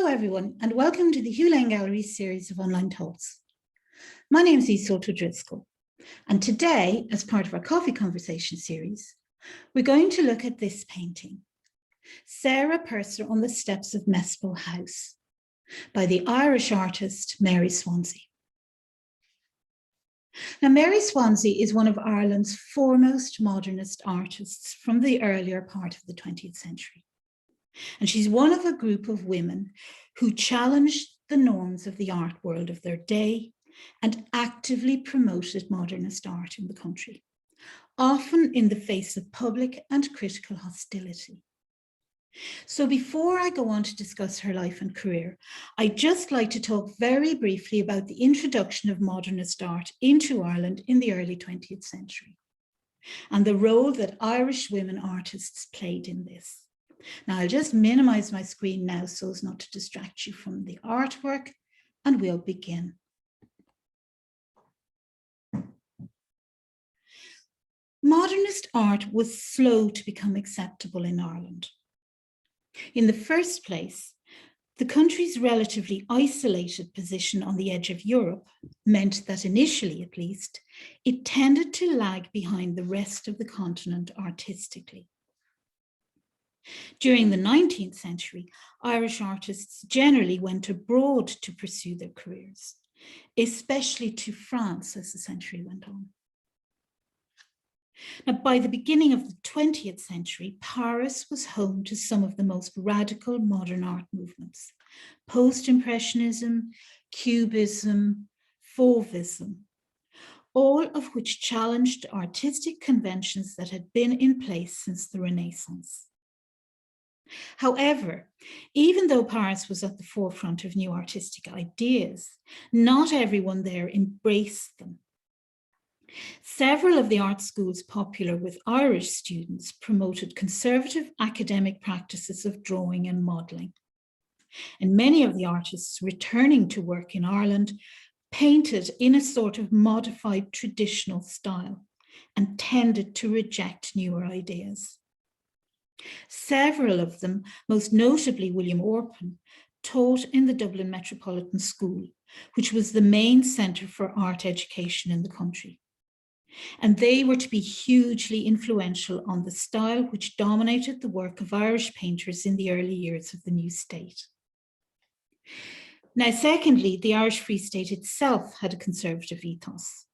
everyone, and welcome to the Hugh Lane Gallery series of online talks. My name is Yseult O'Driscoll, and today, as part of our Coffee Conversation series, we're going to look at this painting, Sarah Purser on the Steps of Mespil House, by the Irish artist Mary Swanzy. Now, Mary Swanzy is one of Ireland's foremost modernist artists from the earlier part of the 20th century. And she's one of a group of women who challenged the norms of the art world of their day and actively promoted modernist art in the country, often in the face of public and critical hostility. So before I go on to discuss her life and career, I'd just like to talk very briefly about the introduction of modernist art into Ireland in the early 20th century and the role that Irish women artists played in this. Now, I'll just minimize my screen now so as not to distract you from the artwork, and we'll begin. Modernist art was slow to become acceptable in Ireland. In the first place, the country's relatively isolated position on the edge of Europe meant that initially, at least, it tended to lag behind the rest of the continent artistically. During the 19th century, Irish artists generally went abroad to pursue their careers, especially to France as the century went on. Now, by the beginning of the 20th century, Paris was home to some of the most radical modern art movements: post-impressionism, cubism, fauvism, all of which challenged artistic conventions that had been in place since the Renaissance. However, even though Paris was at the forefront of new artistic ideas, not everyone there embraced them. Several of the art schools popular with Irish students promoted conservative academic practices of drawing and modelling. And many of the artists returning to work in Ireland painted in a sort of modified traditional style and tended to reject newer ideas. Several of them, most notably William Orpen, taught in the Dublin Metropolitan School, which was the main centre for art education in the country. And they were to be hugely influential on the style which dominated the work of Irish painters in the early years of the new state. Now, secondly, the Irish Free State itself had a conservative ethos.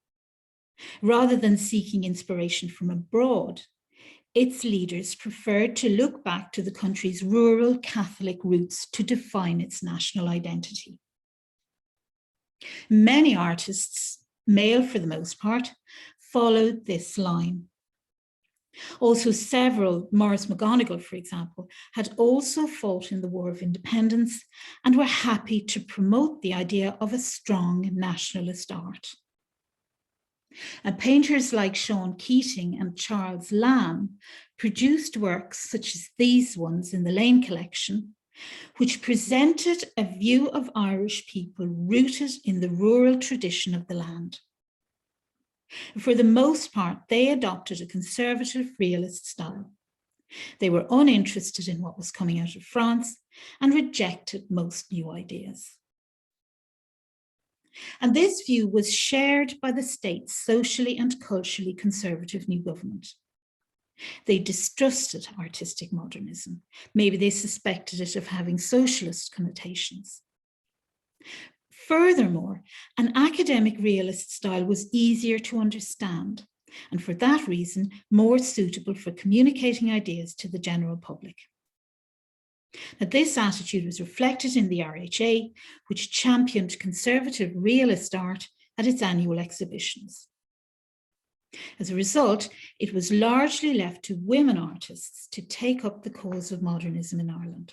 Rather than seeking inspiration from abroad, its leaders preferred to look back to the country's rural Catholic roots to define its national identity. Many artists, male for the most part, followed this line. Also, several, Maurice McGonigal, for example, had also fought in the War of Independence and were happy to promote the idea of a strong nationalist art. And painters like Sean Keating and Charles Lamb produced works such as these ones in the Lane collection, which presented a view of Irish people rooted in the rural tradition of the land. For the most part, they adopted a conservative realist style. They were uninterested in what was coming out of France and rejected most new ideas. And this view was shared by the state's socially and culturally conservative new government. They distrusted artistic modernism. Maybe they suspected it of having socialist connotations. Furthermore, an academic realist style was easier to understand, and for that reason, more suitable for communicating ideas to the general public. Now, this attitude was reflected in the RHA, which championed conservative realist art at its annual exhibitions. As a result, it was largely left to women artists to take up the cause of modernism in Ireland.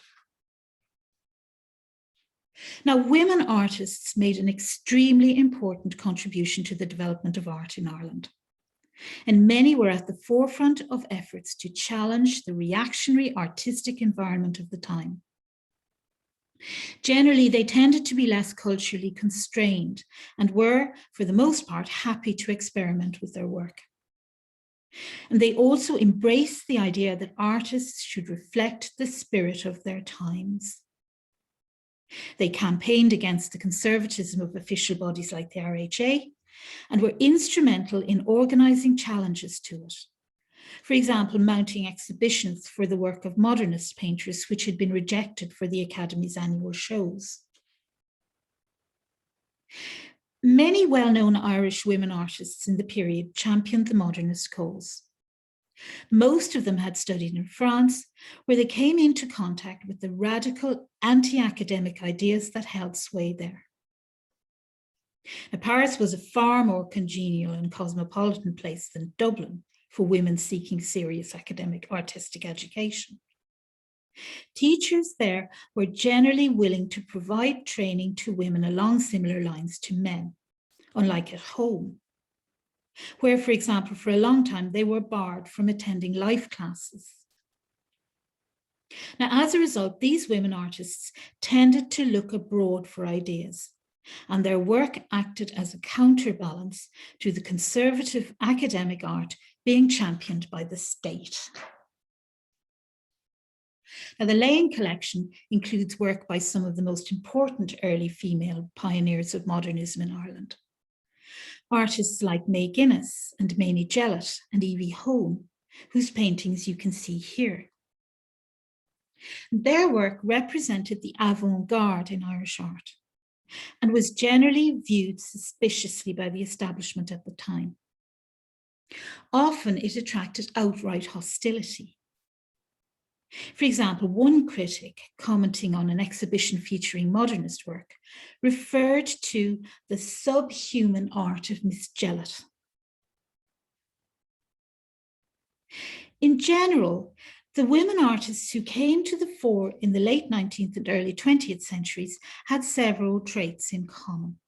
Now, women artists made an extremely important contribution to the development of art in Ireland, and many were at the forefront of efforts to challenge the reactionary artistic environment of the time. Generally, they tended to be less culturally constrained and were, for the most part, happy to experiment with their work. And they also embraced the idea that artists should reflect the spirit of their times. They campaigned against the conservatism of official bodies like the RHA and were instrumental in organising challenges to it. For example, mounting exhibitions for the work of modernist painters, which had been rejected for the Academy's annual shows. Many well-known Irish women artists in the period championed the modernist cause. Most of them had studied in France, where they came into contact with the radical anti-academic ideas that held sway there. Now, Paris was a far more congenial and cosmopolitan place than Dublin for women seeking serious academic artistic education. Teachers there were generally willing to provide training to women along similar lines to men, unlike at home, where, for example, for a long time, they were barred from attending life classes. Now, as a result, these women artists tended to look abroad for ideas, and their work acted as a counterbalance to the conservative academic art being championed by the state. Now, the Lane collection includes work by some of the most important early female pioneers of modernism in Ireland. Artists like May Guinness and Mamie Jellett and Evie Hone, whose paintings you can see here. Their work represented the avant-garde in Irish art and was generally viewed suspiciously by the establishment at the time. Often it attracted outright hostility. For example, one critic, commenting on an exhibition featuring modernist work, referred to the subhuman art of Miss Jellett. In general, the women artists who came to the fore in the late 19th and early 20th centuries had several traits in common.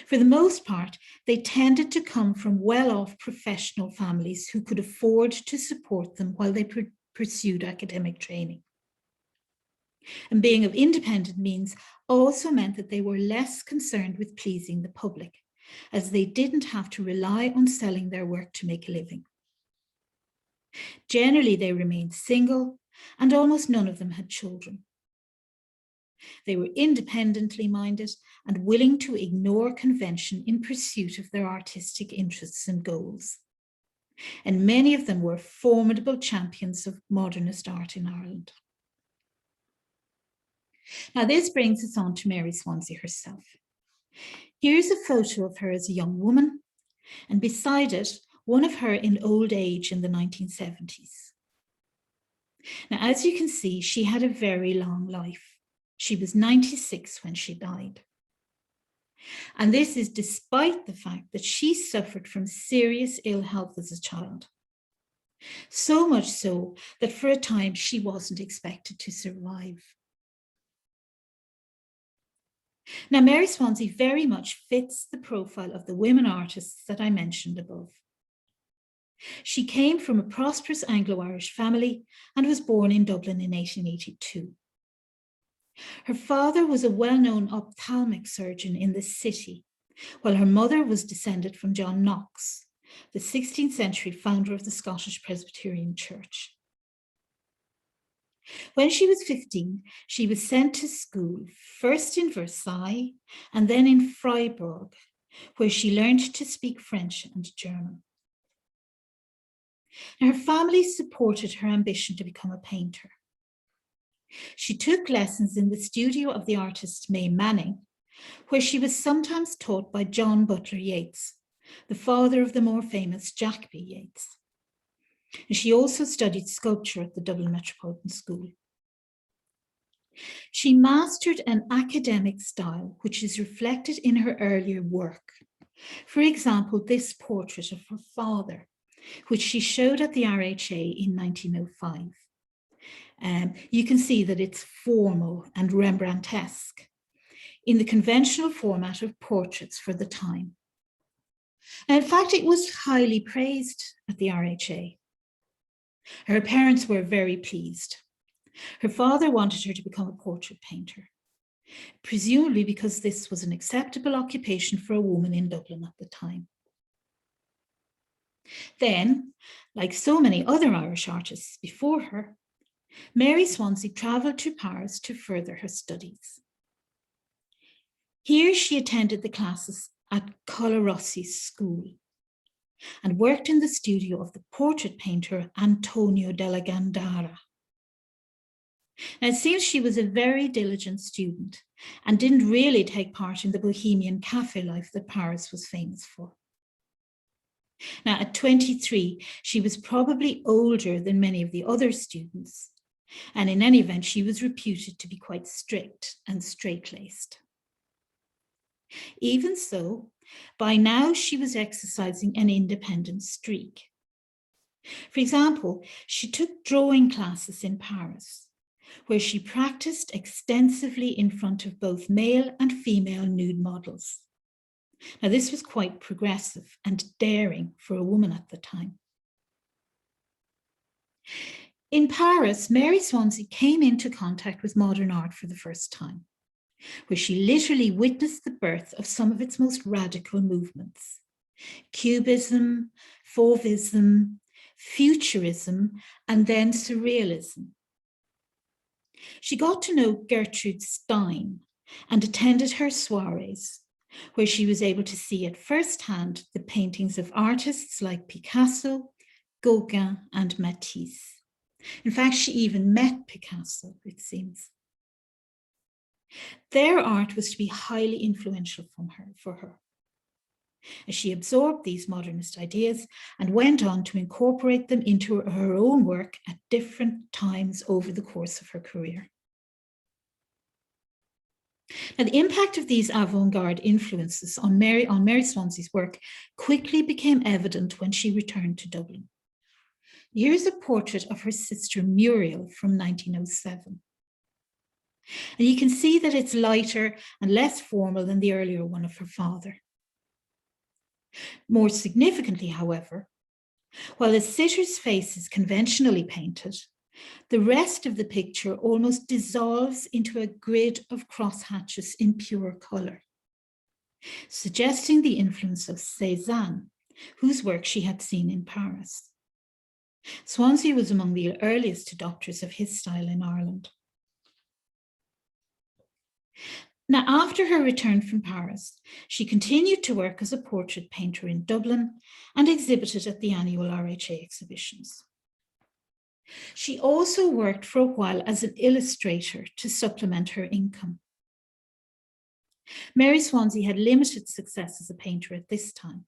For the most part, they tended to come from well-off professional families who could afford to support them while they pursued academic training. And being of independent means also meant that they were less concerned with pleasing the public, as they didn't have to rely on selling their work to make a living. Generally, they remained single, and almost none of them had children. They were independently minded and willing to ignore convention in pursuit of their artistic interests and goals. And many of them were formidable champions of modernist art in Ireland. Now, this brings us on to Mary Swanzy herself. Here's a photo of her as a young woman, and beside it, one of her in old age in the 1970s. Now, as you can see, she had a very long life. She was 96 when she died. And this is despite the fact that she suffered from serious ill health as a child. So much so that for a time she wasn't expected to survive. Now, Mary Swanzy very much fits the profile of the women artists that I mentioned above. She came from a prosperous Anglo-Irish family and was born in Dublin in 1882. Her father was a well-known ophthalmic surgeon in the city, while her mother was descended from John Knox, the 16th century founder of the Scottish Presbyterian Church. When she was 15, she was sent to school, first in Versailles and then in Freiburg, where she learned to speak French and German. Her family supported her ambition to become a painter. She took lessons in the studio of the artist May Manning, where she was sometimes taught by John Butler Yeats, the father of the more famous Jack B. Yeats. And she also studied sculpture at the Dublin Metropolitan School. She mastered an academic style which is reflected in her earlier work. For example, this portrait of her father, which she showed at the RHA in 1905. You can see that it's formal and Rembrandtesque in the conventional format of portraits for the time. And in fact, it was highly praised at the RHA. Her parents were very pleased. Her father wanted her to become a portrait painter, presumably because this was an acceptable occupation for a woman in Dublin at the time. Then, like so many other Irish artists before her, Mary Swanzy travelled to Paris to further her studies. Here she attended the classes at Collarossi's school and worked in the studio of the portrait painter Antonio della Gandara. Now, it seems she was a very diligent student and didn't really take part in the bohemian cafe life that Paris was famous for. Now, at 23, she was probably older than many of the other students, and in any event, she was reputed to be quite strict and straight-laced. Even so, by now she was exercising an independent streak. For example, she took drawing classes in Paris, where she practiced extensively in front of both male and female nude models. Now, this was quite progressive and daring for a woman at the time. In Paris, Mary Swanzy came into contact with modern art for the first time, where she literally witnessed the birth of some of its most radical movements: cubism, fauvism, futurism, and then surrealism. She got to know Gertrude Stein and attended her soirees, where she was able to see at first hand the paintings of artists like Picasso, Gauguin, and Matisse. In fact, she even met Picasso, it seems. Their art was to be highly influential for her. As she absorbed these modernist ideas and went on to incorporate them into her own work at different times over the course of her career. Now, the impact of these avant-garde influences on Mary Swanzy's work quickly became evident when she returned to Dublin. Here's a portrait of her sister Muriel from 1907. And you can see that it's lighter and less formal than the earlier one of her father. More significantly, however, while the sitter's face is conventionally painted, the rest of the picture almost dissolves into a grid of crosshatches in pure colour, suggesting the influence of Cézanne, whose work she had seen in Paris. Swanzy was among the earliest adopters of his style in Ireland. Now, after her return from Paris, she continued to work as a portrait painter in Dublin and exhibited at the annual RHA exhibitions. She also worked for a while as an illustrator to supplement her income. Mary Swanzy had limited success as a painter at this time,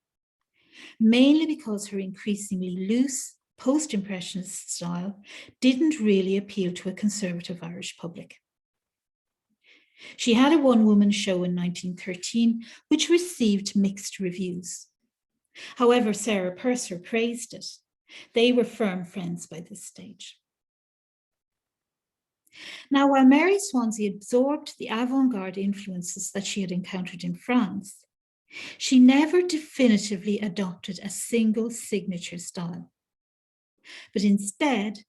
mainly because her increasingly loose post-impressionist style didn't really appeal to a conservative Irish public. She had a one-woman show in 1913, which received mixed reviews. However, Sarah Purser praised it. They were firm friends by this stage. Now, while Mary Swanzy absorbed the avant-garde influences that she had encountered in France, she never definitively adopted a single signature style, but instead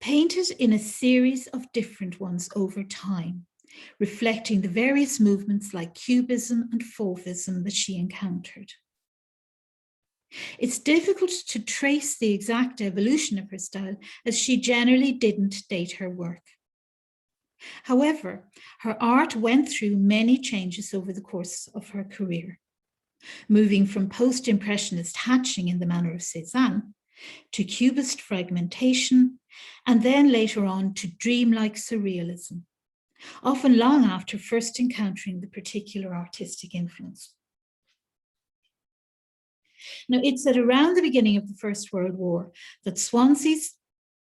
painted in a series of different ones over time, reflecting the various movements like cubism and fauvism that she encountered. It's difficult to trace the exact evolution of her style, as she generally didn't date her work. However, her art went through many changes over the course of her career, moving from post-impressionist hatching in the manner of Cézanne to cubist fragmentation, and then later on to dreamlike surrealism, often long after first encountering the particular artistic influence. Now, it's at around the beginning of the First World War that Swanzy's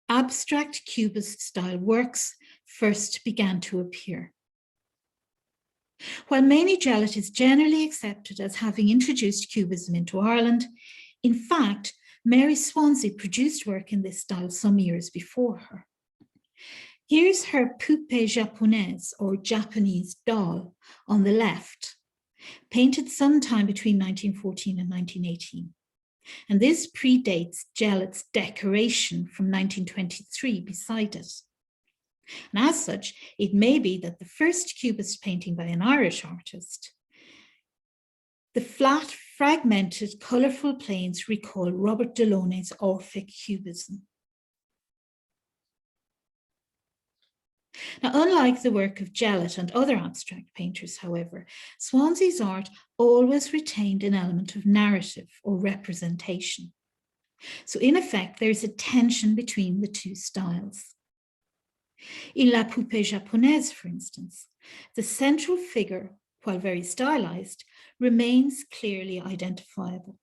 abstract cubist style works first began to appear. While Mamie Jellett is generally accepted as having introduced cubism into Ireland, in fact, Mary Swanzy produced work in this style some years before her. Here's her poupée japonaise, or Japanese doll, on the left, painted sometime between 1914 and 1918. And this predates Jellett's decoration from 1923 beside it. And as such, it may be that the first cubist painting by an Irish artist, the flat, fragmented, colourful planes recall Robert Delaunay's Orphic cubism. Now, unlike the work of Jellett and other abstract painters, however, Swanzy's art always retained an element of narrative or representation. So in effect, there's a tension between the two styles. In La Poupée Japonaise, for instance, the central figure, while very stylized, remains clearly identifiable.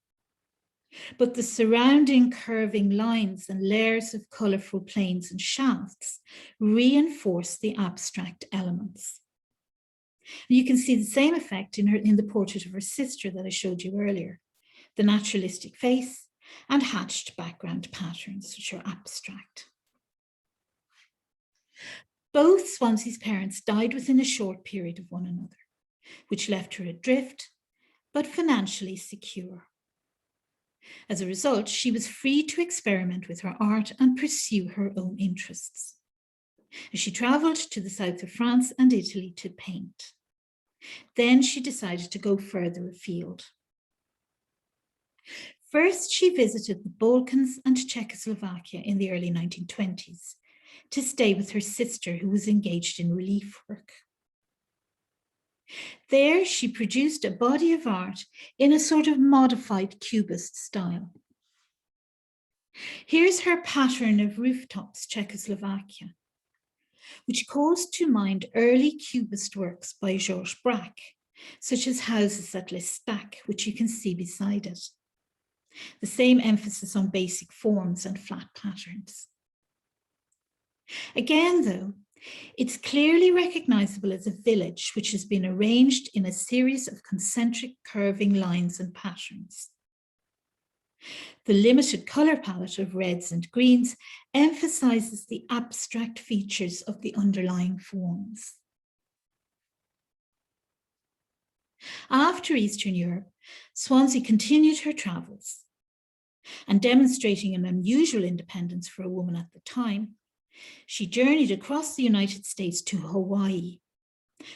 But the surrounding curving lines and layers of colourful planes and shafts reinforce the abstract elements. You can see the same effect in the portrait of her sister that I showed you earlier, the naturalistic face and hatched background patterns, which are abstract. Both Swanzy's parents died within a short period of one another, which left her adrift, but financially secure. As a result, she was free to experiment with her art and pursue her own interests. She travelled to the south of France and Italy to paint. Then she decided to go further afield. First, she visited the Balkans and Czechoslovakia in the early 1920s to stay with her sister, who was engaged in relief work. There, she produced a body of art in a sort of modified cubist style. Here's her pattern of rooftops, Czechoslovakia, which calls to mind early cubist works by Georges Braque, such as Houses at L'Estaque, which you can see beside it. The same emphasis on basic forms and flat patterns. Again, though, it's clearly recognizable as a village which has been arranged in a series of concentric curving lines and patterns. The limited color palette of reds and greens emphasizes the abstract features of the underlying forms. After Eastern Europe, Swanzy continued her travels, and demonstrating an unusual independence for a woman at the time, she journeyed across the United States to Hawaii.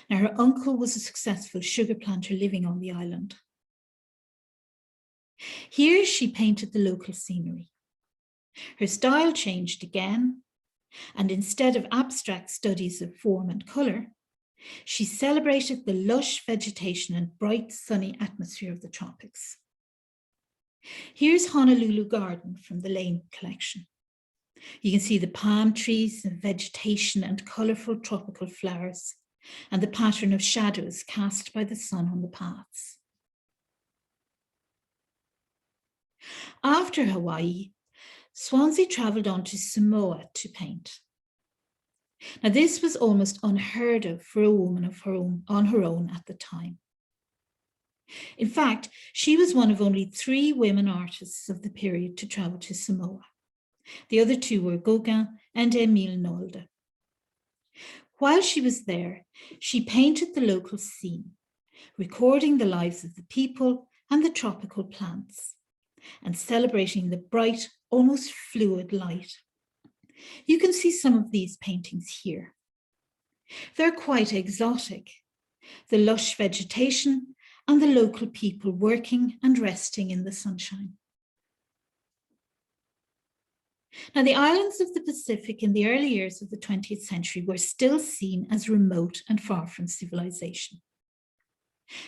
Now, her uncle was a successful sugar planter living on the island. Here she painted the local scenery. Her style changed again, and instead of abstract studies of form and colour, she celebrated the lush vegetation and bright sunny atmosphere of the tropics. Here's Honolulu Garden from the Lane collection. You can see the palm trees and vegetation and colourful tropical flowers, and the pattern of shadows cast by the sun on the paths. After Hawaii, Swanzy travelled on to Samoa to paint. Now, this was almost unheard of for a woman on her own at the time. In fact, she was one of only 3 women artists of the period to travel to Samoa. The other 2 were Gauguin and Émile Nolde. While she was there, she painted the local scene, recording the lives of the people and the tropical plants, and celebrating the bright, almost fluid light. You can see some of these paintings here. They're quite exotic, the lush vegetation and the local people working and resting in the sunshine. Now, the islands of the Pacific in the early years of the 20th century were still seen as remote and far from civilization.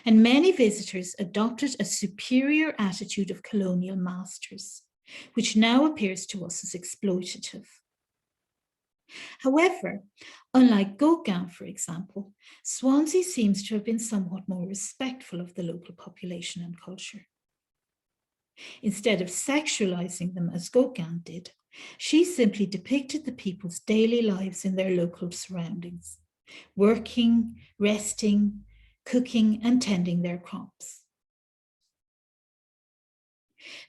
And many visitors adopted a superior attitude of colonial masters, which now appears to us as exploitative. However, unlike Gauguin, for example, Swanzy seems to have been somewhat more respectful of the local population and culture. Instead of sexualizing them as Gauguin did, she simply depicted the people's daily lives in their local surroundings, working, resting, cooking, and tending their crops.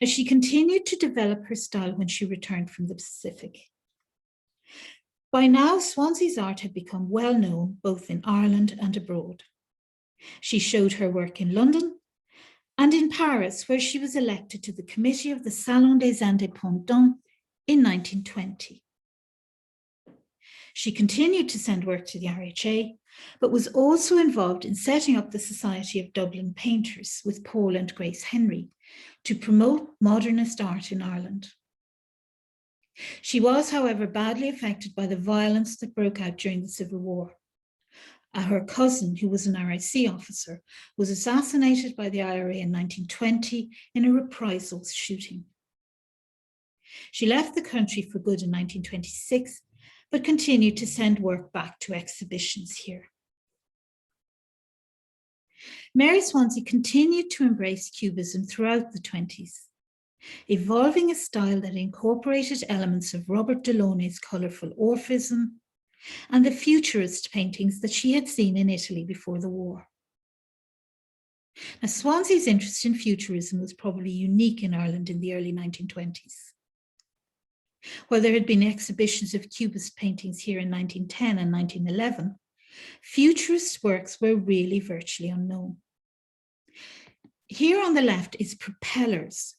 As she continued to develop her style when she returned from the Pacific. By now, Swanzy's art had become well known both in Ireland and abroad. She showed her work in London and in Paris, where she was elected to the committee of the Salon des Indépendants in 1920. She continued to send work to the RHA, but was also involved in setting up the Society of Dublin Painters with Paul and Grace Henry to promote modernist art in Ireland. She was, however, badly affected by the violence that broke out during the Civil War. Her cousin, who was an RIC officer, was assassinated by the IRA in 1920 in a reprisal shooting. She left the country for good in 1926, but continued to send work back to exhibitions here. Mary Swanzy continued to embrace Cubism throughout the 20s, evolving a style that incorporated elements of Robert Delaunay's colourful Orphism and the futurist paintings that she had seen in Italy before the war. Now, Swanzy's interest in futurism was probably unique in Ireland in the early 1920s. While there had been exhibitions of Cubist paintings here in 1910 and 1911, futurist works were really virtually unknown. Here on the left is Propellers,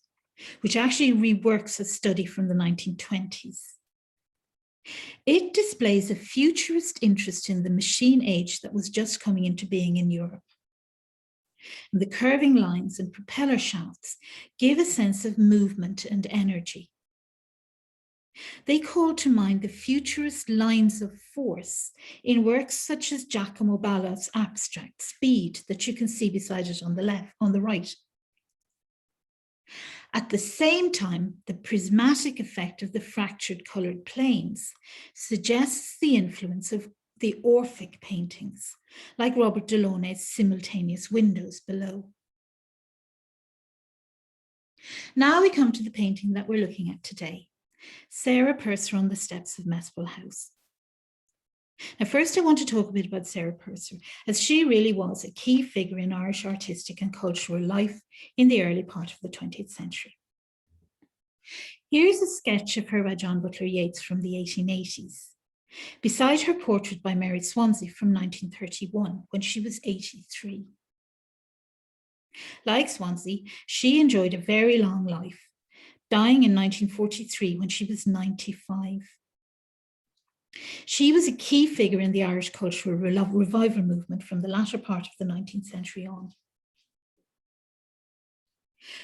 which actually reworks a study from the 1920s. It displays a futurist interest in the machine age that was just coming into being in Europe. And the curving lines and propeller shafts give a sense of movement and energy. They call to mind the futurist lines of force in works such as Giacomo Balla's abstract Speed that you can see beside it on the right. At the same time, the prismatic effect of the fractured coloured planes suggests the influence of the Orphic paintings, like Robert Delaunay's simultaneous windows below. Now we come to the painting that we're looking at today, Sarah Purser on the Steps of Mespil House. Now, first I want to talk a bit about Sarah Purser, as she really was a key figure in Irish artistic and cultural life in the early part of the 20th century. Here's a sketch of her by John Butler Yeats from the 1880s, beside her portrait by Mary Swanzy from 1931, when she was 83. Like Swanzy, she enjoyed a very long life, dying in 1943 when she was 95. She was a key figure in the Irish cultural revival movement from the latter part of the 19th century on.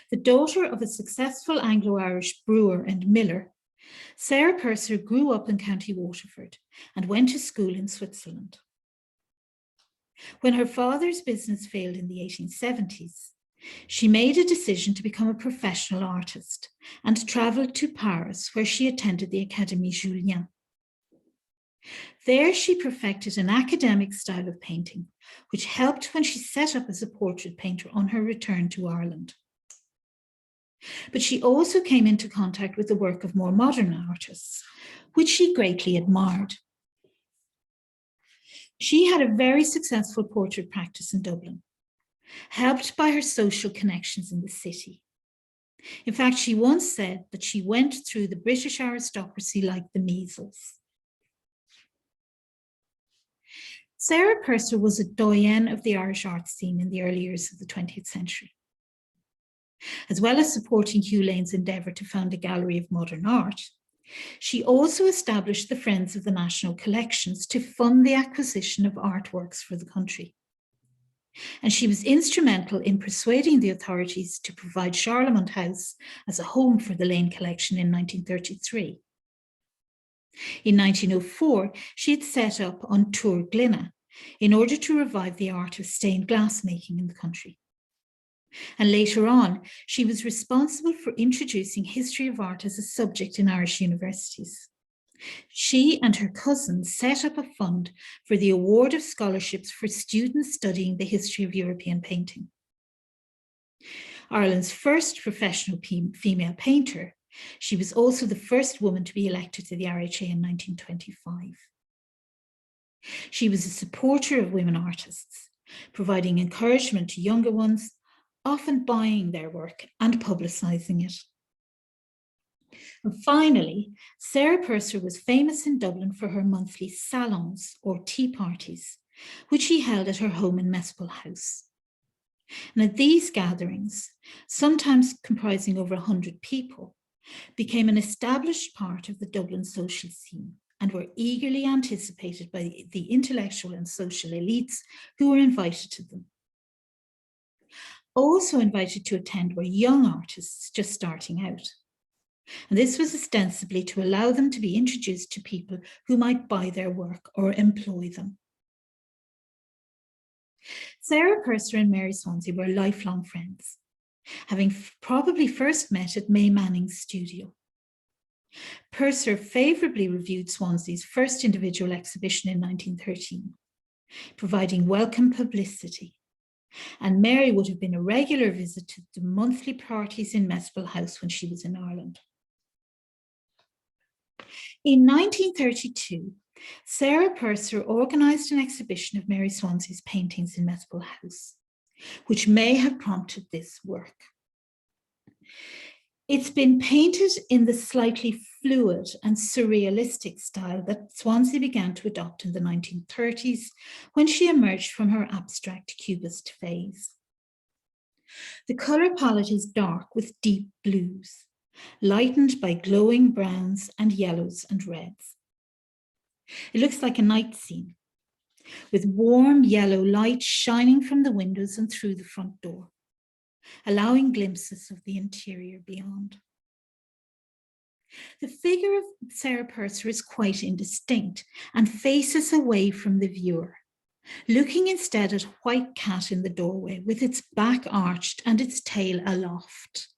The daughter of a successful Anglo-Irish brewer and miller, Sarah Purser grew up in County Waterford and went to school in Switzerland. When her father's business failed in the 1870s, she made a decision to become a professional artist and travelled to Paris, where she attended the Académie Julian. There she perfected an academic style of painting, which helped when she set up as a portrait painter on her return to Ireland. But she also came into contact with the work of more modern artists, which she greatly admired. She had a very successful portrait practice in Dublin, helped by her social connections in the city. In fact, she once said that she went through the British aristocracy like the measles. Sarah Purser was a doyenne of the Irish art scene in the early years of the 20th century. As well as supporting Hugh Lane's endeavour to found a gallery of modern art, she also established the Friends of the National Collections to fund the acquisition of artworks for the country. And she was instrumental in persuading the authorities to provide Charlemont House as a home for the Lane collection in 1933. In 1904, she had set up on Tour Glynna in order to revive the art of stained glass making in the country. And later on, she was responsible for introducing history of art as a subject in Irish universities. She and her cousin set up a fund for the award of scholarships for students studying the history of European painting. Ireland's first professional female painter, she was also the first woman to be elected to the RHA in 1925. She was a supporter of women artists, providing encouragement to younger ones, often buying their work and publicising it. And finally, Sarah Purser was famous in Dublin for her monthly salons or tea parties, which she held at her home in Mespil House. And at these gatherings, sometimes comprising over 100 people, became an established part of the Dublin social scene and were eagerly anticipated by the intellectual and social elites who were invited to them. Also invited to attend were young artists just starting out. And this was ostensibly to allow them to be introduced to people who might buy their work or employ them. Sarah Purser and Mary Swanzy were lifelong friends, having probably first met at May Manning's studio. Purser favourably reviewed Swanzy's first individual exhibition in 1913, providing welcome publicity, and Mary would have been a regular visit to the monthly parties in Mespil House when she was in Ireland. In 1932, Sarah Purser organised an exhibition of Mary Swanzy's paintings in Mespil House, which may have prompted this work. It's been painted in the slightly fluid and surrealistic style that Swanzy began to adopt in the 1930s when she emerged from her abstract cubist phase. The colour palette is dark with deep blues, lightened by glowing browns and yellows and reds. It looks like a night scene, with warm yellow light shining from the windows and through the front door, allowing glimpses of the interior beyond. The figure of Sarah Purser is quite indistinct and faces away from the viewer, looking instead at a white cat in the doorway with its back arched and its tail aloft.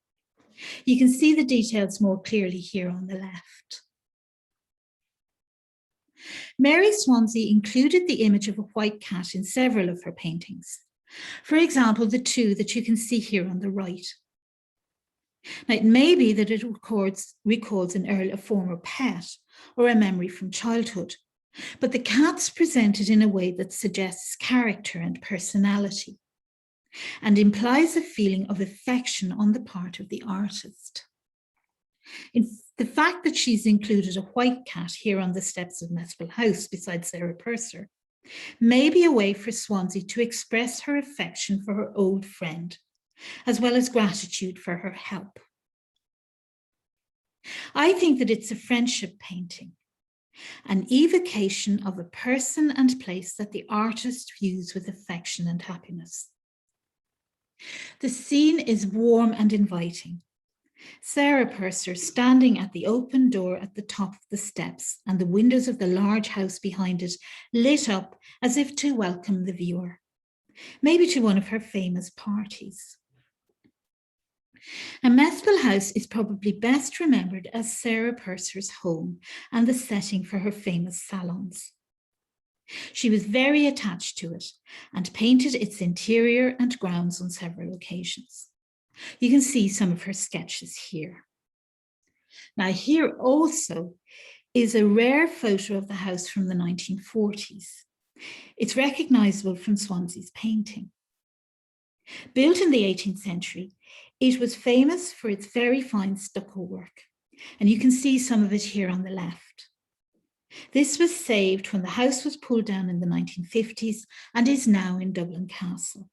You can see the details more clearly here on the left. Mary Swanzy included the image of a white cat in several of her paintings. For example, the two that you can see here on the right. Now, it may be that it recalls a former pet or a memory from childhood, but the cat's presented in a way that suggests character and personality and implies a feeling of affection on the part of the artist. The fact that she's included a white cat here on the steps of Mespil House beside Sarah Purser may be a way for Swanzy to express her affection for her old friend, as well as gratitude for her help. I think that it's a friendship painting, an evocation of a person and place that the artist views with affection and happiness. The scene is warm and inviting. Sarah Purser standing at the open door at the top of the steps and the windows of the large house behind it lit up as if to welcome the viewer, maybe to one of her famous parties. Now, Mespil House is probably best remembered as Sarah Purser's home and the setting for her famous salons. She was very attached to it and painted its interior and grounds on several occasions. You can see some of her sketches here. Now, here also is a rare photo of the house from the 1940s. It's recognizable from Swanzy's painting. Built in the 18th century, it was famous for its very fine stucco work, and you can see some of it here on the left. This was saved when the house was pulled down in the 1950s and is now in Dublin Castle.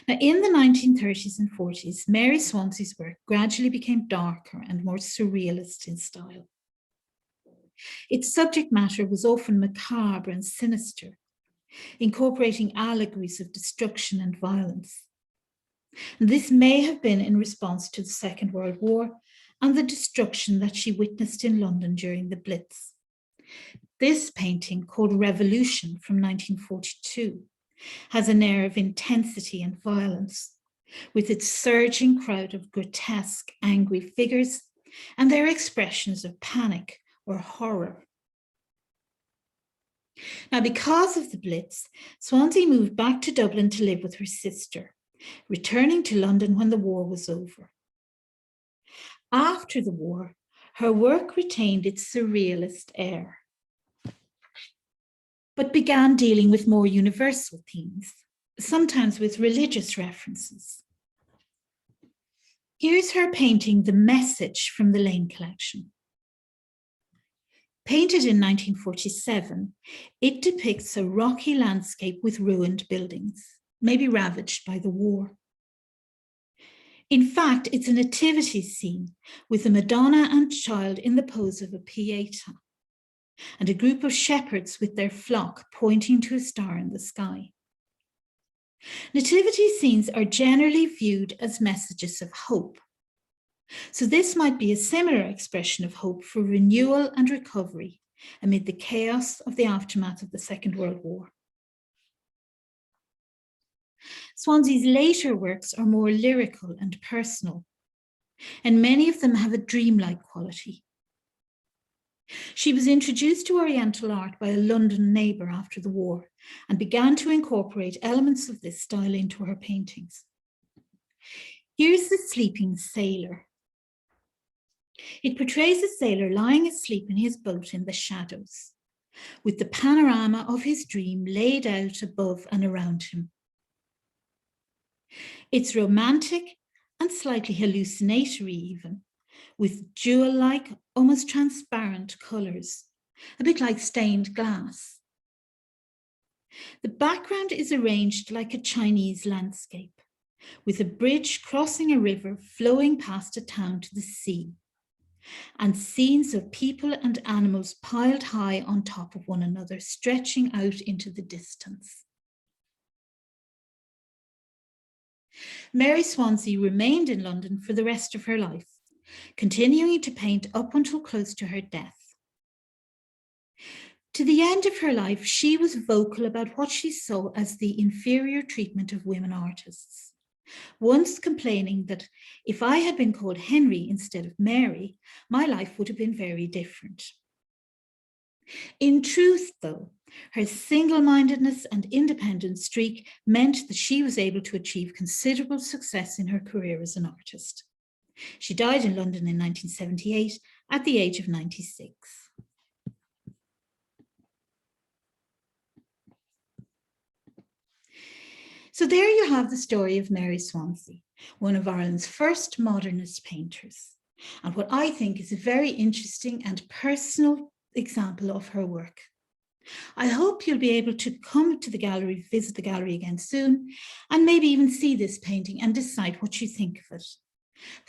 Now, in the 1930s and 40s, Mary Swanzy's work gradually became darker and more surrealist in style. Its subject matter was often macabre and sinister, incorporating allegories of destruction and violence. And this may have been in response to the Second World War and the destruction that she witnessed in London during the Blitz. This painting, called Revolution from 1942, has an air of intensity and violence, with its surging crowd of grotesque, angry figures and their expressions of panic or horror. Now, because of the Blitz, Swanzy moved back to Dublin to live with her sister, returning to London when the war was over. After the war, her work retained its surrealist air, but began dealing with more universal themes, sometimes with religious references. Here's her painting, The Message, from the Lane collection. Painted in 1947, it depicts a rocky landscape with ruined buildings, maybe ravaged by the war. In fact, it's a nativity scene with a Madonna and child in the pose of a Pieta, and a group of shepherds with their flock pointing to a star in the sky. Nativity scenes are generally viewed as messages of hope, So this might be a similar expression of hope for renewal and recovery amid the chaos of the aftermath of the Second World War. Swanzy's later works are more lyrical and personal, and many of them have a dreamlike quality. She was introduced to Oriental art by a London neighbour after the war and began to incorporate elements of this style into her paintings. Here's The Sleeping Sailor. It portrays a sailor lying asleep in his boat in the shadows, with the panorama of his dream laid out above and around him. It's romantic and slightly hallucinatory even, with jewel-like, almost transparent colours, a bit like stained glass. The background is arranged like a Chinese landscape, with a bridge crossing a river flowing past a town to the sea, and scenes of people and animals piled high on top of one another, stretching out into the distance. Mary Swanzy remained in London for the rest of her life, continuing to paint up until close to her death. To the end of her life, she was vocal about what she saw as the inferior treatment of women artists, once complaining that if I had been called Henry instead of Mary, my life would have been very different. In truth, though, her single-mindedness and independent streak meant that she was able to achieve considerable success in her career as an artist. She died in London in 1978 at the age of 96. So there you have the story of Mary Swanzy, one of Ireland's first modernist painters, and what I think is a very interesting and personal example of her work. I hope you'll be able to come to the gallery, visit the gallery again soon, and maybe even see this painting and decide what you think of it.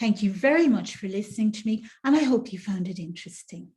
Thank you very much for listening to me, and I hope you found it interesting.